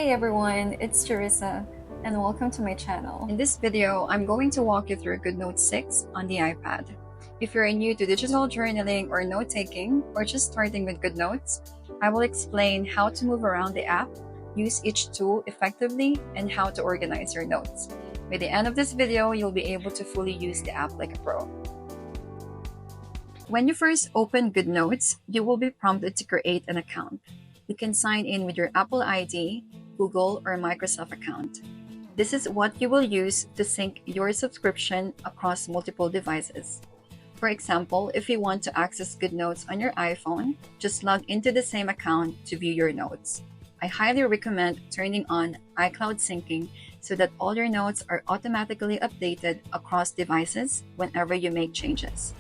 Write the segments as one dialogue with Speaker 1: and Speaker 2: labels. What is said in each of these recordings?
Speaker 1: Hi everyone, it's Teresa and welcome to my channel. In this video, I'm going to walk you through Goodnotes 6 on the iPad. If you're new to digital journaling or note-taking, or just starting with Goodnotes, I will explain how to move around the app, use each tool effectively, and how to organize your notes. By the end of this video, you'll be able to fully use the app like a pro. When you first open Goodnotes, you will be prompted to create an account. You can sign in with your Apple ID, Google, or Microsoft account. This is what you will use to sync your subscription across multiple devices. For example, if you want to access Goodnotes on your iPhone, just log into the same account to view your notes. I highly recommend turning on iCloud syncing so that all your notes are automatically updated across devices whenever you make changes.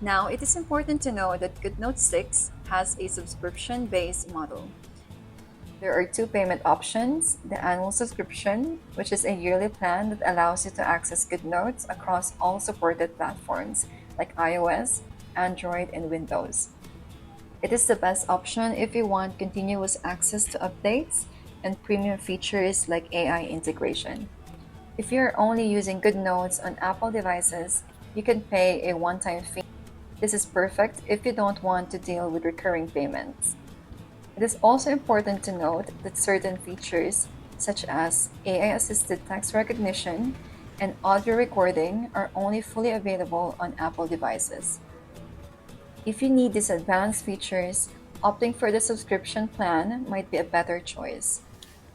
Speaker 1: Now, it is important to know that Goodnotes 6 has a subscription-based model. There are two payment options: the annual subscription, which is a yearly plan that allows you to access Goodnotes across all supported platforms like iOS, Android, and Windows. It is the best option if you want continuous access to updates and premium features like AI integration. If you're only using Goodnotes on Apple devices, you can pay a one-time fee. This is perfect if you don't want to deal with recurring payments. It is also important to note that certain features, such as AI-assisted text recognition and audio recording, are only fully available on Apple devices. If you need these advanced features, opting for the subscription plan might be a better choice.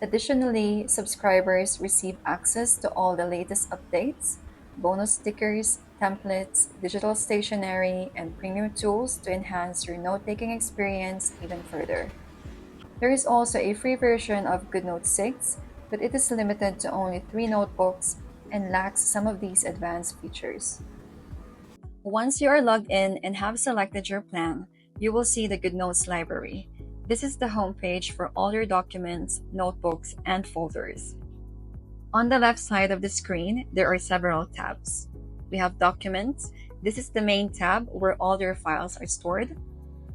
Speaker 1: Additionally, subscribers receive access to all the latest updates, bonus stickers, templates, digital stationery, and premium tools to enhance your note-taking experience even further. There is also a free version of Goodnotes 6, but it is limited to only 3 notebooks and lacks some of these advanced features. Once you are logged in and have selected your plan, you will see the Goodnotes library. This is the homepage for all your documents, notebooks, and folders. On the left side of the screen, there are several tabs. We have Documents. This is the main tab where all your files are stored.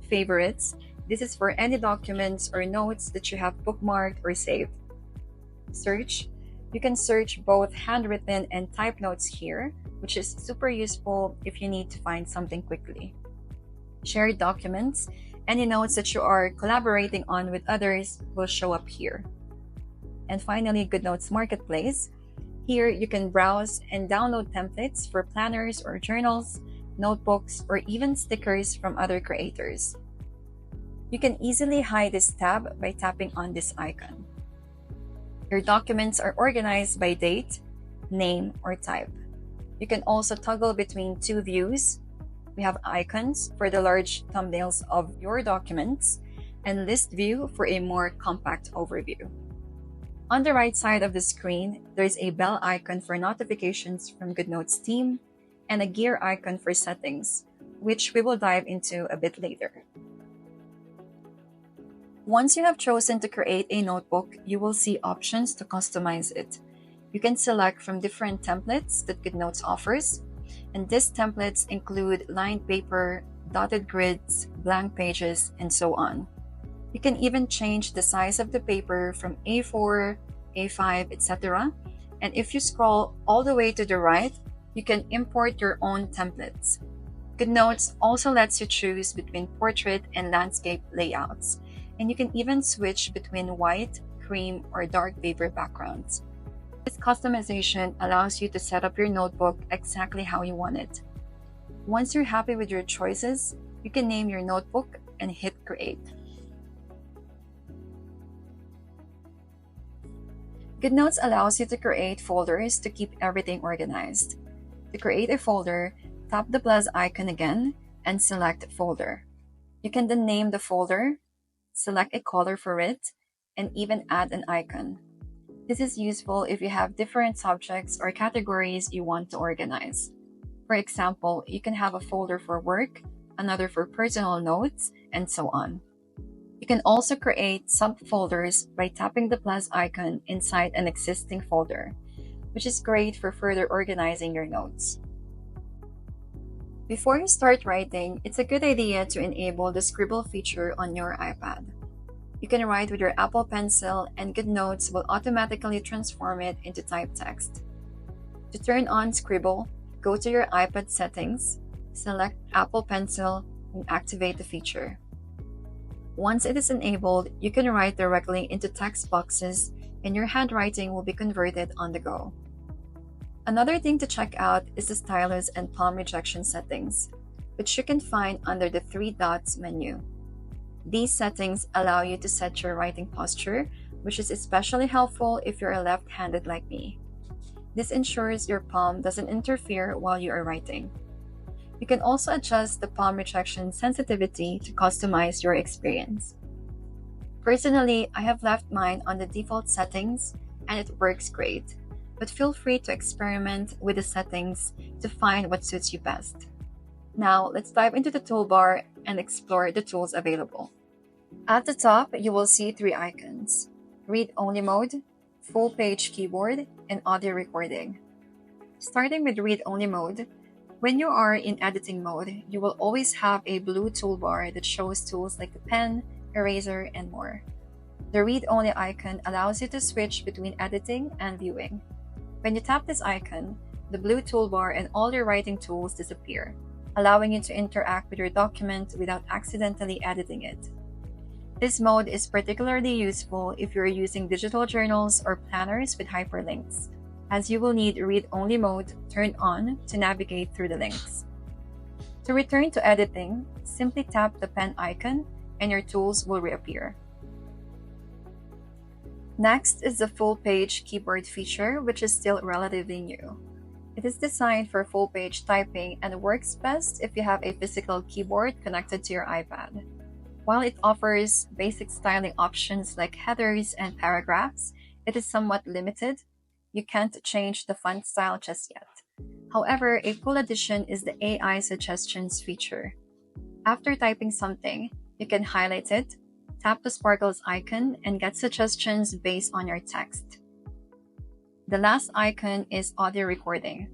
Speaker 1: Favorites. This is for any documents or notes that you have bookmarked or saved. Search. You can search both handwritten and typed notes here, which is super useful if you need to find something quickly. Shared documents. Any notes that you are collaborating on with others will show up here. And finally, Goodnotes Marketplace. Here, you can browse and download templates for planners or journals, notebooks, or even stickers from other creators. You can easily hide this tab by tapping on this icon. Your documents are organized by date, name, or type. You can also toggle between two views. We have icons for the large thumbnails of your documents and list view for a more compact overview. On the right side of the screen, there's a bell icon for notifications from Goodnotes team and a gear icon for settings, which we will dive into a bit later. Once you have chosen to create a notebook, you will see options to customize it. You can select from different templates that Goodnotes offers, and these templates include lined paper, dotted grids, blank pages, and so on. You can even change the size of the paper from A4, A5, etc. And if you scroll all the way to the right, you can import your own templates. Goodnotes also lets you choose between portrait and landscape layouts, and you can even switch between white, cream, or dark paper backgrounds. This customization allows you to set up your notebook exactly how you want it. Once you're happy with your choices, you can name your notebook and hit Create. Goodnotes allows you to create folders to keep everything organized. To create a folder, tap the plus icon again and select Folder. You can then name the folder, select a color for it, and even add an icon. This is useful if you have different subjects or categories you want to organize. For example, you can have a folder for work, another for personal notes, and so on. You can also create subfolders by tapping the plus icon inside an existing folder, which is great for further organizing your notes. Before you start writing, it's a good idea to enable the scribble feature on your iPad. You can write with your Apple Pencil, and Goodnotes will automatically transform it into typed text. To turn on Scribble, go to your iPad settings, select Apple Pencil, and activate the feature. Once it is enabled, you can write directly into text boxes, and your handwriting will be converted on the go. Another thing to check out is the stylus and palm rejection settings, which you can find under the three dots menu. These settings allow you to set your writing posture, which is especially helpful if you're left-handed like me. This ensures your palm doesn't interfere while you are writing. You can also adjust the palm rejection sensitivity to customize your experience. Personally, I have left mine on the default settings and it works great, but feel free to experiment with the settings to find what suits you best. Now, let's dive into the toolbar and explore the tools available. At the top, you will see three icons: read-only mode, full-page keyboard, and audio recording. Starting with read-only mode, when you are in editing mode, you will always have a blue toolbar that shows tools like the pen, eraser, and more. The read-only icon allows you to switch between editing and viewing. When you tap this icon, the blue toolbar and all your writing tools disappear, allowing you to interact with your document without accidentally editing it. This mode is particularly useful if you're using digital journals or planners with hyperlinks, as you will need read-only mode turned on to navigate through the links. To return to editing, simply tap the pen icon and your tools will reappear. Next is the full-page keyboard feature, which is still relatively new. It is designed for full-page typing and works best if you have a physical keyboard connected to your iPad. While it offers basic styling options like headers and paragraphs, it is somewhat limited. You can't change the font style just yet. However, a cool addition is the AI suggestions feature. After typing something, you can highlight it, tap the sparkles icon, and get suggestions based on your text. The last icon is audio recording.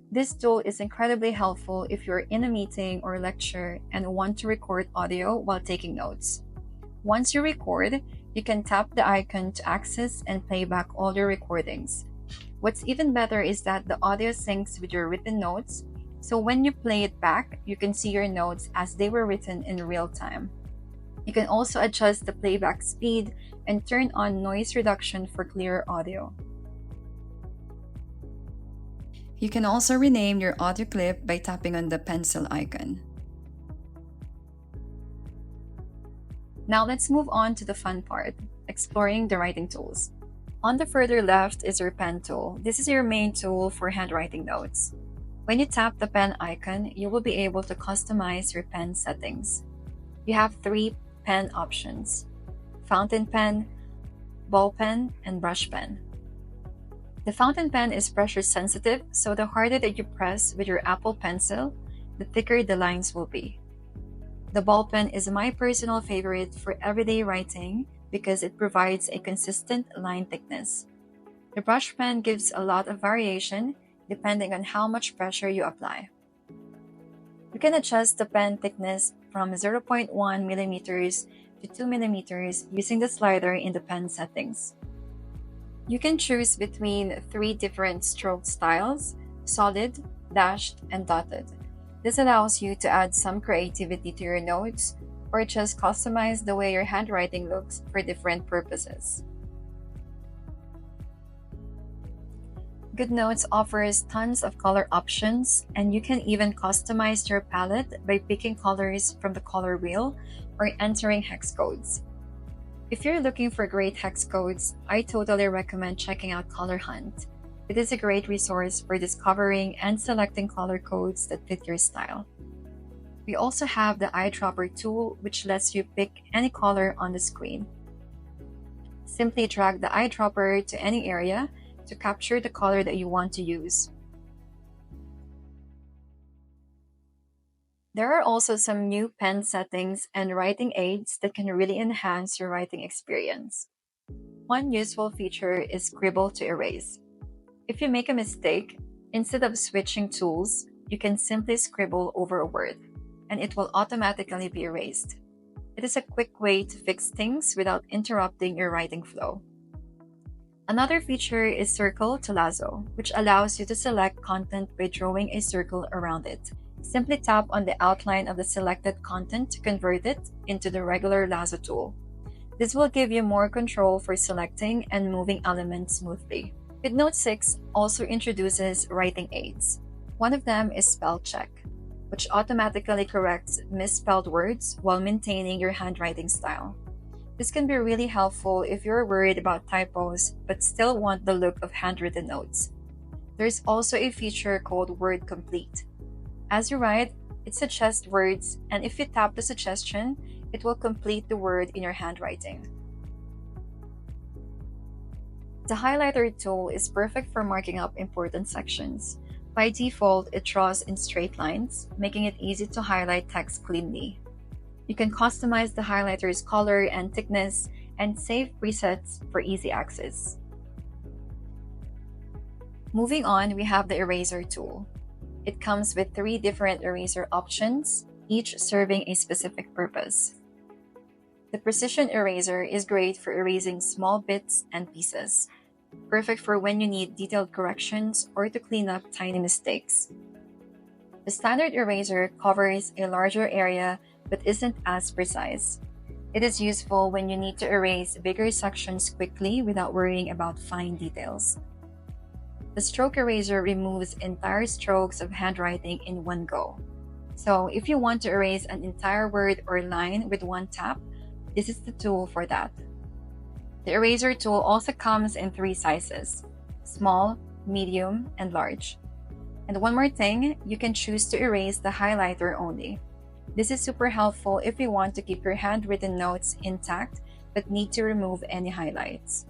Speaker 1: This tool is incredibly helpful if you're in a meeting or lecture and want to record audio while taking notes. Once you record, you can tap the icon to access and play back all your recordings. What's even better is that the audio syncs with your written notes, so when you play it back, you can see your notes as they were written in real time. You can also adjust the playback speed and turn on noise reduction for clearer audio. You can also rename your audio clip by tapping on the pencil icon. Now let's move on to the fun part, exploring the writing tools. On the further left is your pen tool. This is your main tool for handwriting notes. When you tap the pen icon, you will be able to customize your pen settings. You have three pen options: fountain pen, ball pen, and brush pen. The fountain pen is pressure sensitive, so the harder that you press with your Apple Pencil, the thicker the lines will be. The ball pen is my personal favorite for everyday writing because it provides a consistent line thickness. The brush pen gives a lot of variation depending on how much pressure you apply. You can adjust the pen thickness from 0.1 millimeters to 2 millimeters using the slider in the pen settings. You can choose between three different stroke styles: solid, dashed, and dotted. This allows you to add some creativity to your notes or just customize the way your handwriting looks for different purposes. Goodnotes offers tons of color options, and you can even customize your palette by picking colors from the color wheel or entering hex codes. If you're looking for great hex codes, I totally recommend checking out Color Hunt. It is a great resource for discovering and selecting color codes that fit your style. We also have the eyedropper tool, which lets you pick any color on the screen. Simply drag the eyedropper to any area to capture the color that you want to use. There are also some new pen settings and writing aids that can really enhance your writing experience. One useful feature is scribble to erase. If you make a mistake, instead of switching tools, you can simply scribble over a word, and it will automatically be erased. It is a quick way to fix things without interrupting your writing flow. Another feature is Circle to Lasso, which allows you to select content by drawing a circle around it. Simply tap on the outline of the selected content to convert it into the regular lasso tool. This will give you more control for selecting and moving elements smoothly. Goodnotes 6 also introduces writing aids. One of them is spell check, which automatically corrects misspelled words while maintaining your handwriting style. This can be really helpful if you're worried about typos but still want the look of handwritten notes. There's also a feature called Word Complete. As you write, it suggests words, and if you tap the suggestion, it will complete the word in your handwriting. The highlighter tool is perfect for marking up important sections. By default, it draws in straight lines, making it easy to highlight text cleanly. You can customize the highlighter's color and thickness and save presets for easy access. Moving on, we have the eraser tool. It comes with 3 different eraser options, each serving a specific purpose. The precision eraser is great for erasing small bits and pieces, perfect for when you need detailed corrections or to clean up tiny mistakes. The standard eraser covers a larger area but isn't as precise. It is useful when you need to erase bigger sections quickly without worrying about fine details. The stroke eraser removes entire strokes of handwriting in one go. So if you want to erase an entire word or line with one tap, this is the tool for that. The eraser tool also comes in 3 sizes: small, medium, and large. And one more thing, you can choose to erase the highlighter only. This is super helpful if you want to keep your handwritten notes intact but need to remove any highlights.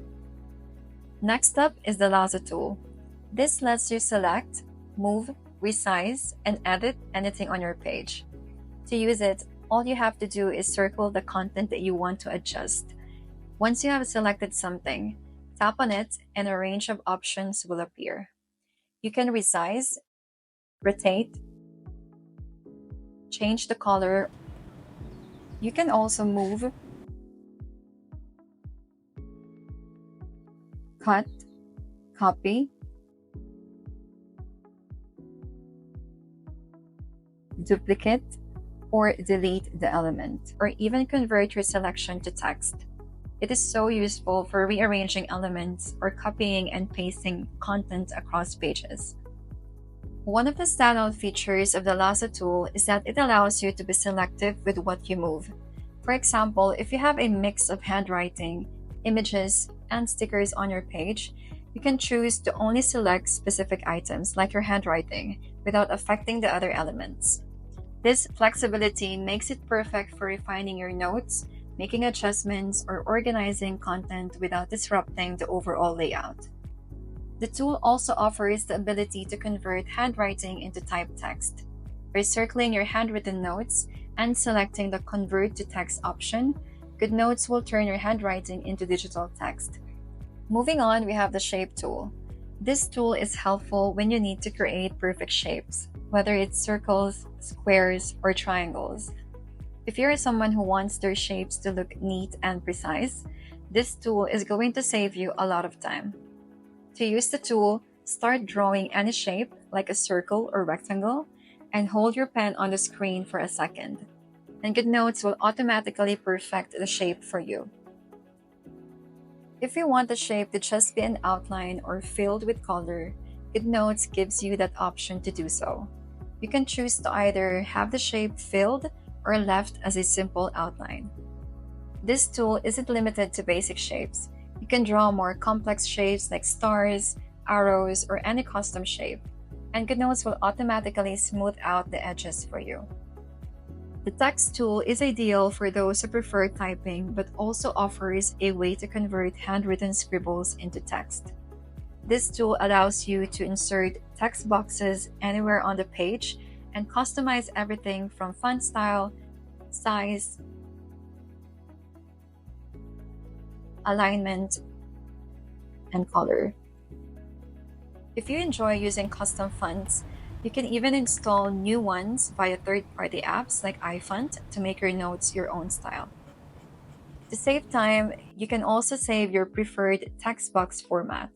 Speaker 1: Next up is the lasso tool. This lets you select, move, resize, and edit anything on your page. To use it, all you have to do is circle the content that you want to adjust. Once you have selected something, tap on it and a range of options will appear. You can resize, rotate, change the color. You can also move, cut, copy, duplicate, or delete the element, or even convert your selection to text. It is so useful for rearranging elements or copying and pasting content across pages. One of the standout features of the lasso tool is that it allows you to be selective with what you move. For example, if you have a mix of handwriting, images, and stickers on your page, you can choose to only select specific items like your handwriting without affecting the other elements. This flexibility makes it perfect for refining your notes, making adjustments, or organizing content without disrupting the overall layout. The tool also offers the ability to convert handwriting into typed text. By circling your handwritten notes and selecting the Convert to Text option, Goodnotes will turn your handwriting into digital text. Moving on, we have the Shape tool. This tool is helpful when you need to create perfect shapes, whether it's circles, squares, or triangles. If you're someone who wants their shapes to look neat and precise, this tool is going to save you a lot of time. To use the tool, start drawing any shape, like a circle or rectangle, and hold your pen on the screen for a second. And Goodnotes will automatically perfect the shape for you. If you want the shape to just be an outline or filled with color, Goodnotes gives you that option to do so. You can choose to either have the shape filled or left as a simple outline. This tool isn't limited to basic shapes. You can draw more complex shapes like stars, arrows, or any custom shape, and Goodnotes will automatically smooth out the edges for you. The text tool is ideal for those who prefer typing but also offers a way to convert handwritten scribbles into text. This tool allows you to insert text boxes anywhere on the page and customize everything from font style, size, alignment, and color. If you enjoy using custom fonts, you can even install new ones via third-party apps like iFont to make your notes your own style. To save time, you can also save your preferred text box format.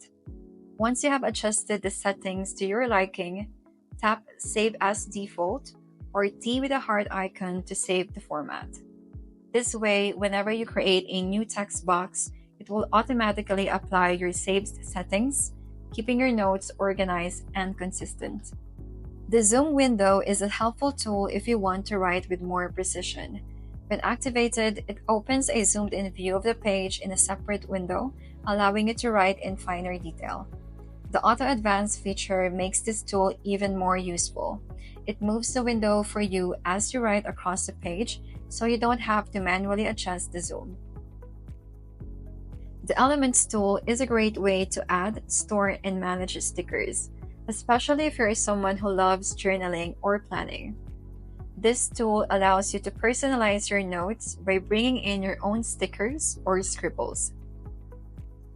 Speaker 1: Once you have adjusted the settings to your liking, tap Save as Default or T with a heart icon to save the format. This way, whenever you create a new text box, it will automatically apply your saved settings, keeping your notes organized and consistent. The zoom window is a helpful tool if you want to write with more precision. When activated, it opens a zoomed in view of the page in a separate window, allowing you to write in finer detail. The Auto Advance feature makes this tool even more useful. It moves the window for you as you write across the page, so you don't have to manually adjust the zoom. The Elements tool is a great way to add, store, and manage stickers, especially if you're someone who loves journaling or planning. This tool allows you to personalize your notes by bringing in your own stickers or scribbles.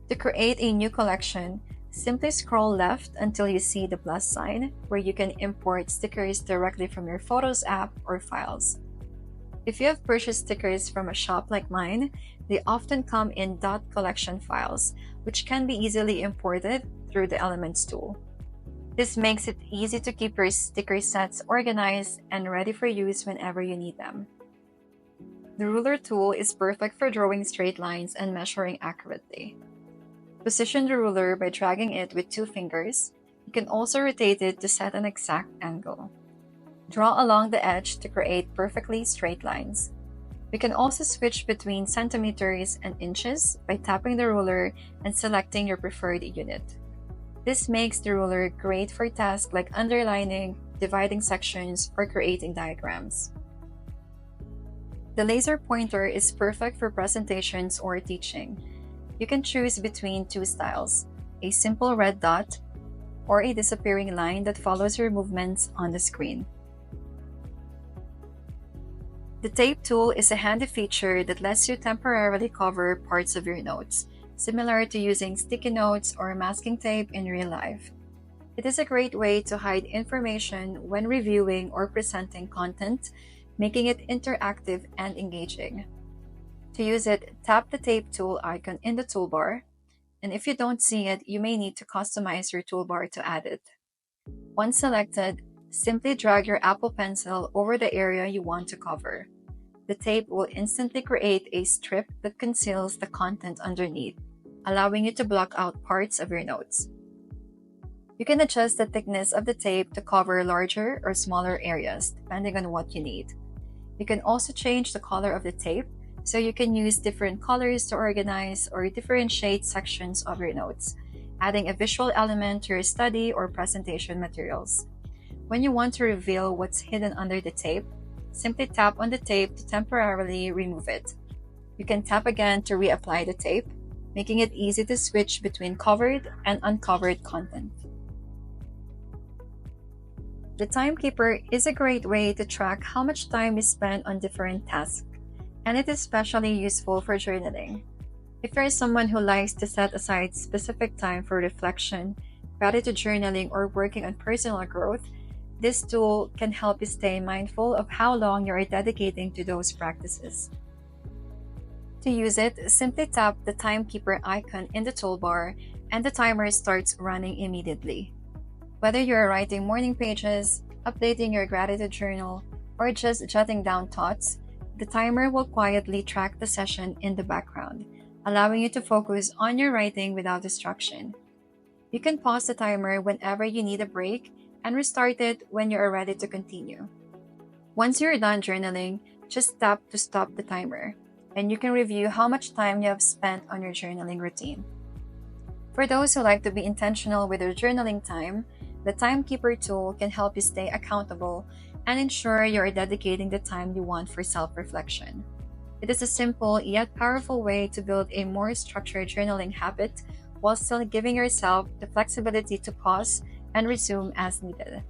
Speaker 1: To create a new collection, simply scroll left until you see the plus sign, where you can import stickers directly from your Photos app or files. If you have purchased stickers from a shop like mine, they often come in .collection files, which can be easily imported through the Elements tool. This makes it easy to keep your sticker sets organized and ready for use whenever you need them. The Ruler tool is perfect for drawing straight lines and measuring accurately. Position the ruler by dragging it with 2 fingers. You can also rotate it to set an exact angle. Draw along the edge to create perfectly straight lines. You can also switch between centimeters and inches by tapping the ruler and selecting your preferred unit. This makes the ruler great for tasks like underlining, dividing sections, or creating diagrams. The laser pointer is perfect for presentations or teaching. You can choose between 2 styles, a simple red dot or a disappearing line that follows your movements on the screen. The tape tool is a handy feature that lets you temporarily cover parts of your notes, similar to using sticky notes or masking tape in real life. It is a great way to hide information when reviewing or presenting content, making it interactive and engaging. To use it, tap the tape tool icon in the toolbar, and if you don't see it, you may need to customize your toolbar to add it. Once selected, simply drag your Apple Pencil over the area you want to cover. The tape will instantly create a strip that conceals the content underneath, allowing you to block out parts of your notes. You can adjust the thickness of the tape to cover larger or smaller areas, depending on what you need. You can also change the color of the tape, so you can use different colors to organize or differentiate sections of your notes, adding a visual element to your study or presentation materials. When you want to reveal what's hidden under the tape, simply tap on the tape to temporarily remove it. You can tap again to reapply the tape, making it easy to switch between covered and uncovered content. The timekeeper is a great way to track how much time you spend on different tasks, and it is especially useful for journaling. If you're someone who likes to set aside specific time for reflection, gratitude journaling, or working on personal growth, this tool can help you stay mindful of how long you are dedicating to those practices. To use it, simply tap the timekeeper icon in the toolbar and the timer starts running immediately. Whether you're writing morning pages, updating your gratitude journal, or just jotting down thoughts, the timer will quietly track the session in the background, allowing you to focus on your writing without distraction. You can pause the timer whenever you need a break and restart it when you are ready to continue. Once you're done journaling, just tap to stop the timer, and you can review how much time you have spent on your journaling routine. For those who like to be intentional with their journaling time, the Timekeeper tool can help you stay accountable and ensure you are dedicating the time you want for self-reflection. It is a simple yet powerful way to build a more structured journaling habit while still giving yourself the flexibility to pause and resume as needed.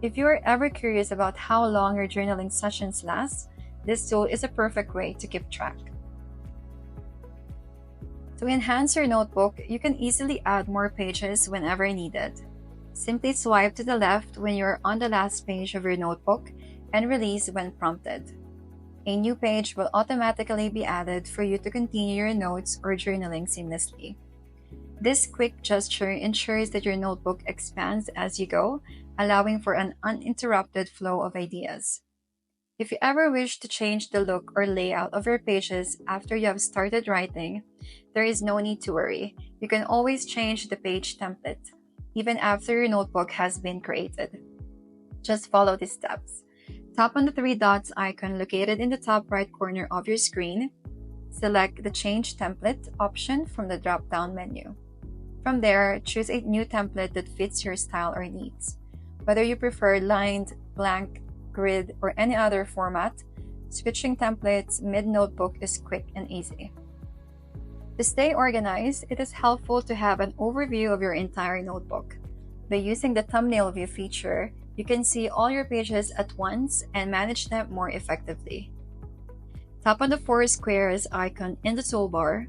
Speaker 1: If you are ever curious about how long your journaling sessions last, this tool is a perfect way to keep track. To enhance your notebook, you can easily add more pages whenever needed. Simply swipe to the left when you're on the last page of your notebook and release when prompted. A new page will automatically be added for you to continue your notes or journaling seamlessly. This quick gesture ensures that your notebook expands as you go, allowing for an uninterrupted flow of ideas. If you ever wish to change the look or layout of your pages after you have started writing, there is no need to worry. You can always change the page template, even after your notebook has been created. Just follow these steps. Tap on the three dots icon located in the top right corner of your screen. Select the Change Template option from the drop-down menu. From there, choose a new template that fits your style or needs. Whether you prefer lined, blank, grid, or any other format, switching templates mid-notebook is quick and easy. To stay organized, it is helpful to have an overview of your entire notebook. By using the thumbnail view feature, you can see all your pages at once and manage them more effectively. Tap on the four squares icon in the toolbar.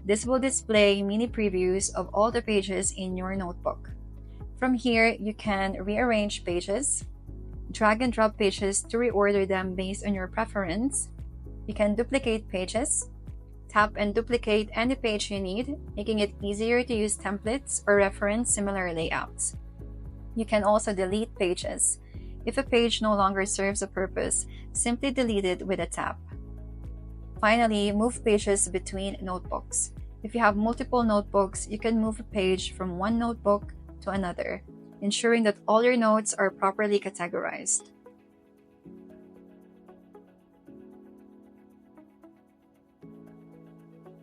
Speaker 1: This will display mini previews of all the pages in your notebook. From here, you can rearrange pages, drag and drop pages to reorder them based on your preference. You can duplicate pages, tap and duplicate any page you need, making it easier to use templates or reference similar layouts. You can also delete pages. If a page no longer serves a purpose, simply delete it with a tap. Finally, move pages between notebooks. If you have multiple notebooks, you can move a page from one notebook to another, ensuring that all your notes are properly categorized.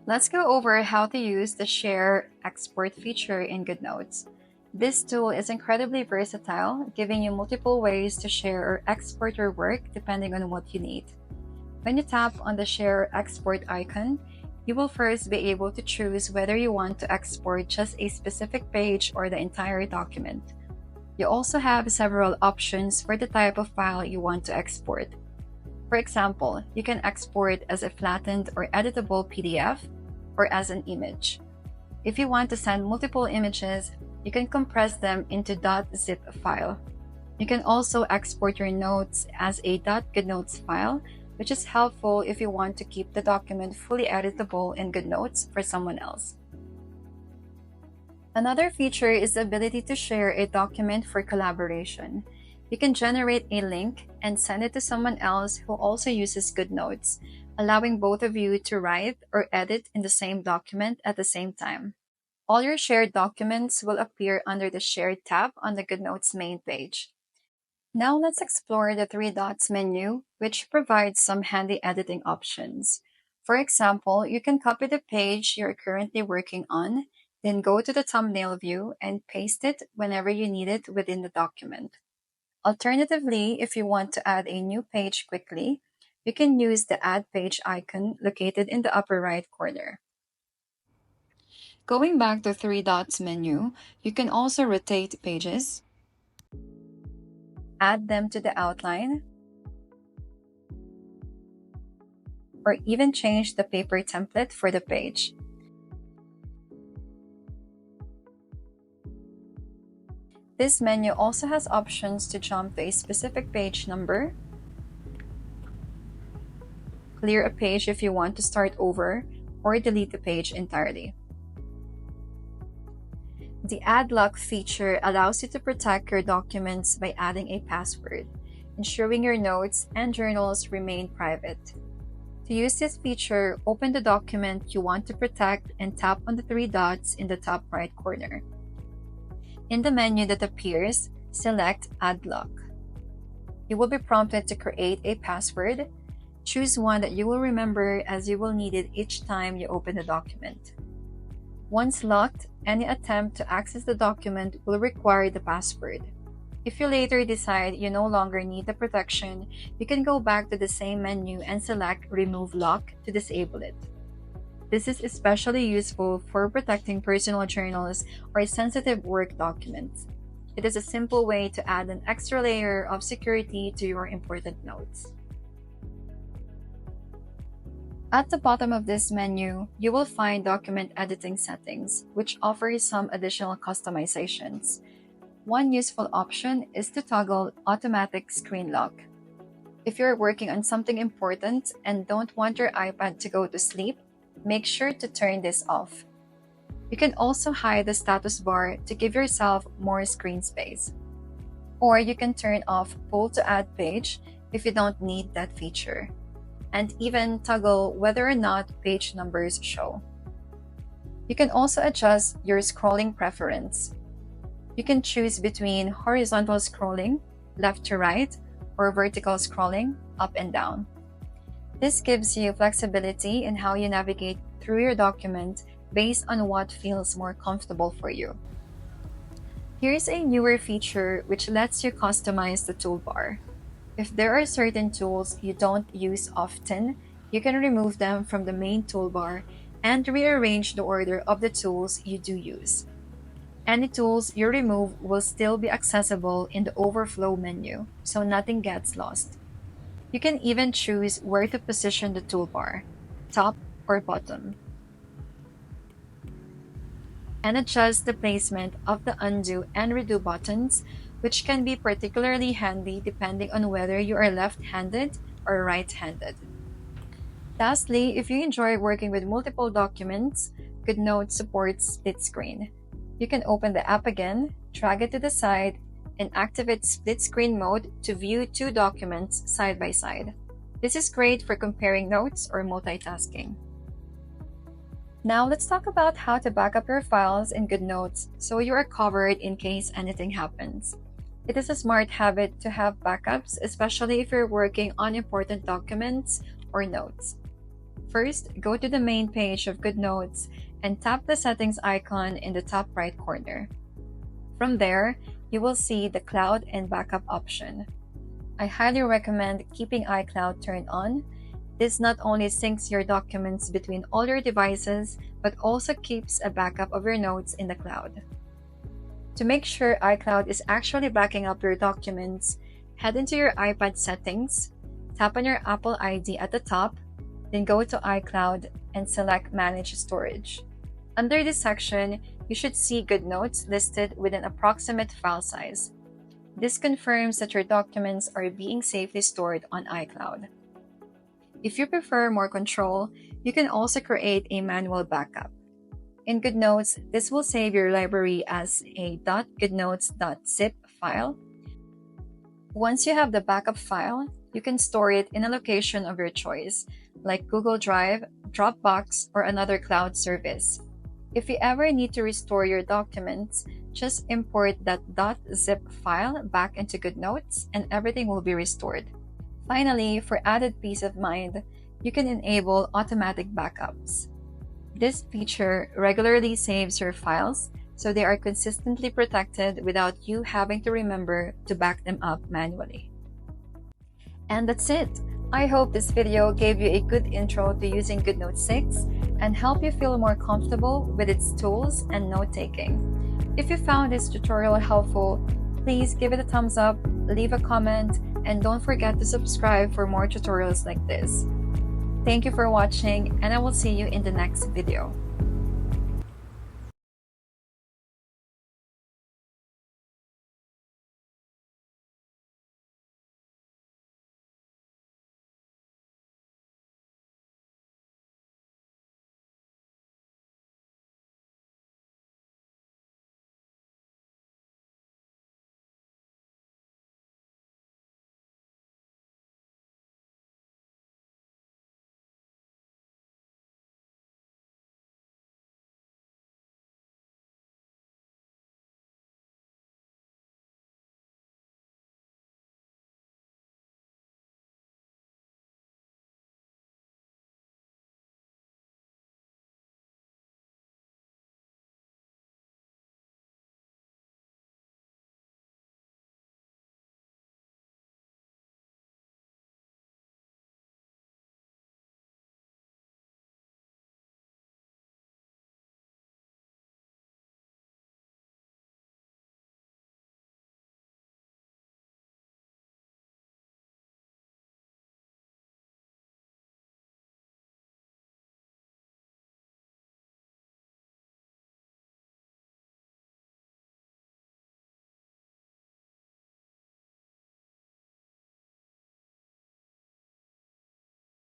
Speaker 1: Let's go over how to use the Share Export feature in Goodnotes. This tool is incredibly versatile, giving you multiple ways to share or export your work depending on what you need. When you tap on the Share Export icon, you will first be able to choose whether you want to export just a specific page or the entire document. You also have several options for the type of file you want to export. For example, you can export as a flattened or editable PDF or as an image. If you want to send multiple images, you can compress them into .zip file. You can also export your notes as a .goodnotes file, which is helpful if you want to keep the document fully editable in Goodnotes for someone else. Another feature is the ability to share a document for collaboration. You can generate a link and send it to someone else who also uses Goodnotes, allowing both of you to write or edit in the same document at the same time. All your shared documents will appear under the Shared tab on the Goodnotes main page. Now let's explore the three dots menu, which provides some handy editing options. For example, you can copy the page you're currently working on, then go to the thumbnail view and paste it whenever you need it within the document. Alternatively, if you want to add a new page quickly, you can use the Add Page icon located in the upper right corner. Going back to three dots menu, you can also rotate pages, add them to the outline, or even change the paper template for the page. This menu also has options to jump to a specific page number, clear a page if you want to start over, or delete the page entirely. The Add Lock feature allows you to protect your documents by adding a password, ensuring your notes and journals remain private. To use this feature, open the document you want to protect and tap on the three dots in the top right corner. In the menu that appears, select Add Lock. You will be prompted to create a password. Choose one that you will remember, as you will need it each time you open the document. Once locked, any attempt to access the document will require the password. If you later decide you no longer need the protection, you can go back to the same menu and select Remove Lock to disable it. This is especially useful for protecting personal journals or sensitive work documents. It is a simple way to add an extra layer of security to your important notes. At the bottom of this menu, you will find Document Editing Settings, which offers some additional customizations. One useful option is to toggle Automatic Screen Lock. If you're working on something important and don't want your iPad to go to sleep, make sure to turn this off. You can also hide the status bar to give yourself more screen space. Or you can turn off Pull to Add Page if you don't need that feature, and even toggle whether or not page numbers show. You can also adjust your scrolling preference. You can choose between horizontal scrolling, left to right, or vertical scrolling, up and down. This gives you flexibility in how you navigate through your document based on what feels more comfortable for you. Here's a newer feature which lets you customize the toolbar. If there are certain tools you don't use often, you can remove them from the main toolbar and rearrange the order of the tools you do use. Any tools you remove will still be accessible in the overflow menu, so nothing gets lost. You can even choose where to position the toolbar, top or bottom, and adjust the placement of the undo and redo buttons, which can be particularly handy depending on whether you are left-handed or right-handed. Lastly, if you enjoy working with multiple documents, Goodnotes supports split screen. You can open the app again, drag it to the side, and activate split screen mode to view two documents side by side. This is great for comparing notes or multitasking. Now let's talk about how to back up your files in Goodnotes so you are covered in case anything happens. It is a smart habit to have backups, especially if you're working on important documents or notes. First, go to the main page of Goodnotes and tap the settings icon in the top right corner. From there, you will see the cloud and backup option. I highly recommend keeping iCloud turned on. This not only syncs your documents between all your devices, but also keeps a backup of your notes in the cloud. To make sure iCloud is actually backing up your documents, head into your iPad settings, tap on your Apple ID at the top, then go to iCloud and select Manage Storage. Under this section, you should see Goodnotes listed with an approximate file size. This confirms that your documents are being safely stored on iCloud. If you prefer more control, you can also create a manual backup. In Goodnotes, this will save your library as a .goodnotes.zip file. Once you have the backup file, you can store it in a location of your choice, like Google Drive, Dropbox, or another cloud service. If you ever need to restore your documents, just import that .zip file back into Goodnotes and everything will be restored. Finally, for added peace of mind, you can enable automatic backups. This feature regularly saves your files so they are consistently protected without you having to remember to back them up manually. And that's it! I hope this video gave you a good intro to using Goodnotes 6 and help you feel more comfortable with its tools and note-taking. If you found this tutorial helpful, please give it a thumbs up, leave a comment, and don't forget to subscribe for more tutorials like this. Thank you for watching, and I will see you in the next video.